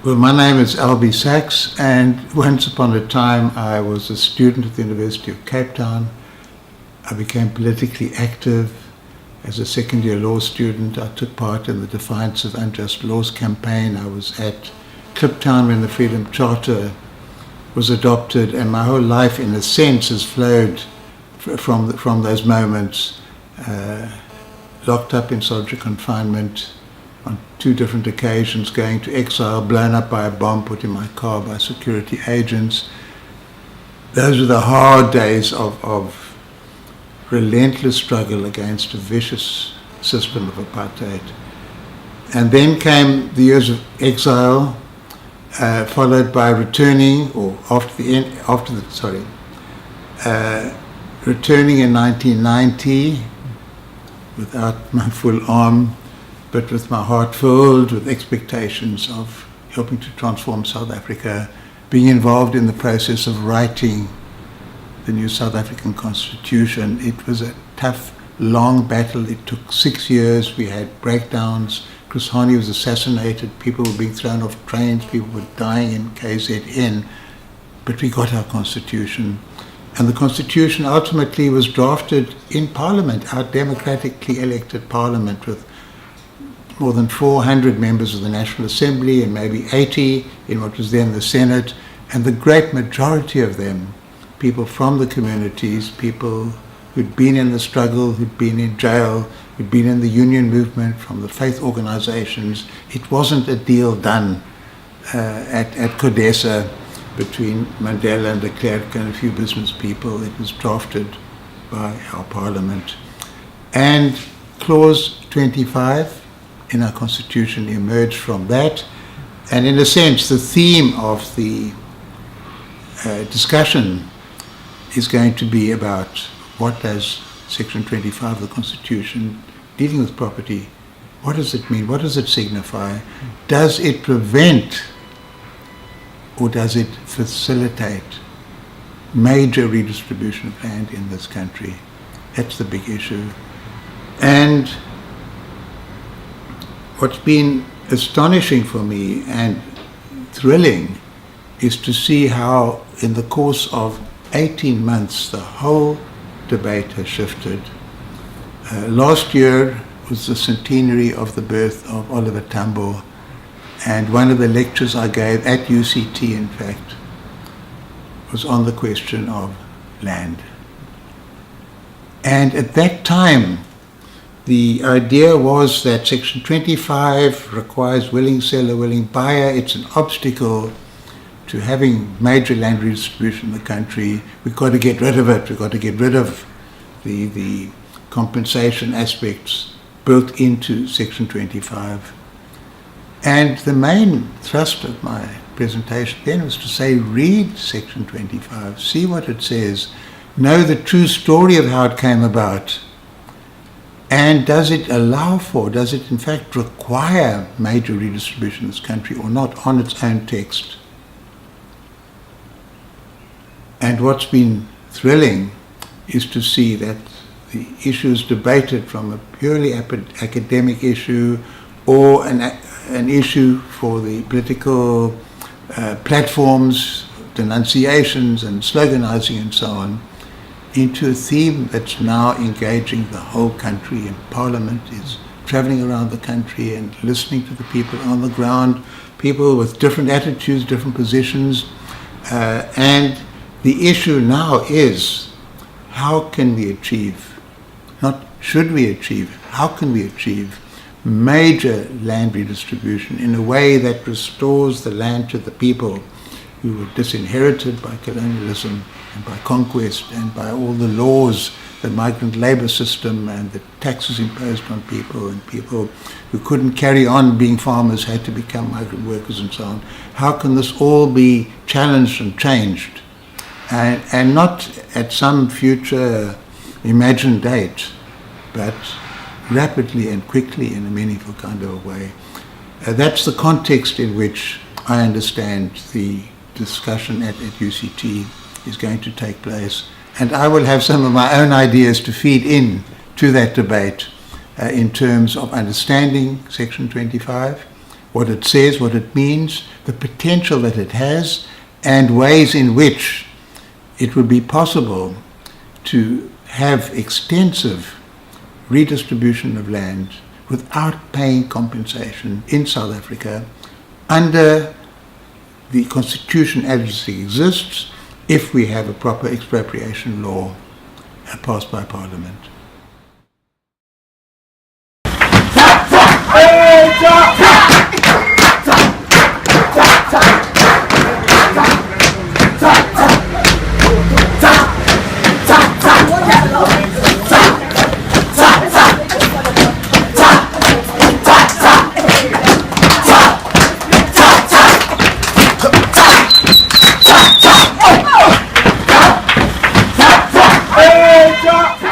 Well, my name is Albie Sachs, and once upon a time I was a student at the University of Cape Town. I became politically active as a second-year law student. I took part in the Defiance of Unjust Laws campaign. I was at Kliptown when the Freedom Charter was adopted, and my whole life, in a sense, has flowed from those moments. Locked up in solitary confinement on 2 different occasions, going to exile, blown up by a bomb put in my car by security agents. Those were the hard days of relentless struggle against a vicious system of apartheid. And then came the years of exile, followed by returning, or returning in 1990 without my full arm, but with my heart filled with expectations of helping to transform South Africa, being involved in the process of writing the new South African Constitution. It was a tough, long battle. It took 6 years. We had breakdowns. Chris Hani was assassinated. People were being thrown off trains. People were dying in KZN. But we got our Constitution. And the Constitution ultimately was drafted in Parliament, our democratically elected Parliament, with more than 400 members of the National Assembly and maybe 80 in what was then the Senate, and the great majority of them, people from the communities, people who'd been in the struggle, who'd been in jail, who'd been in the union movement, from the faith organizations. It wasn't a deal done at CODESA between Mandela and de Klerk and a few business people. It was drafted by our Parliament. And Clause 25 in our Constitution emerged from that. And in a sense, the theme of the discussion is going to be about what does Section 25 of the Constitution, dealing with property, what does it mean? What does it signify? Does it prevent or does it facilitate major redistribution of land in this country? That's the big issue. And what's been astonishing for me and thrilling is to see how in the course of 18 months the whole debate has shifted. Last year was the centenary of the birth of Oliver Tambo, and one of the lectures I gave at UCT, in fact, was on the question of land. And at that time, the idea was that Section 25 requires willing seller, willing buyer. It's an obstacle to having major land redistribution in the country. We've got to get rid of it. We've got to get rid of the compensation aspects built into Section 25. And the main thrust of my presentation then was to say, read Section 25, see what it says, know the true story of how it came about, and does it allow for, does it in fact require major redistribution in this country or not on its own text. And what's been thrilling is to see that the issues debated from a purely academic issue or an issue for the political platforms, denunciations and sloganizing and so on, into a theme that's now engaging the whole country, and Parliament is traveling around the country and listening to the people on the ground, people with different attitudes, different positions, and the issue now is how can we achieve, not should we achieve, how can we achieve major land redistribution in a way that restores the land to the people who were disinherited by colonialism and by conquest and by all the laws, the migrant labor system and the taxes imposed on people, and people who couldn't carry on being farmers had to become migrant workers and so on. How can this all be challenged and changed? And not at some future imagined date, but rapidly and quickly in a meaningful kind of a way. That's the context in which I understand the discussion at UCT is going to take place. And I will have some of my own ideas to feed in to that debate in terms of understanding Section 25, what it says, what it means, the potential that it has, and ways in which it would be possible to have extensive redistribution of land without paying compensation in South Africa under the constitution as it exists, if we have a proper expropriation law passed by Parliament.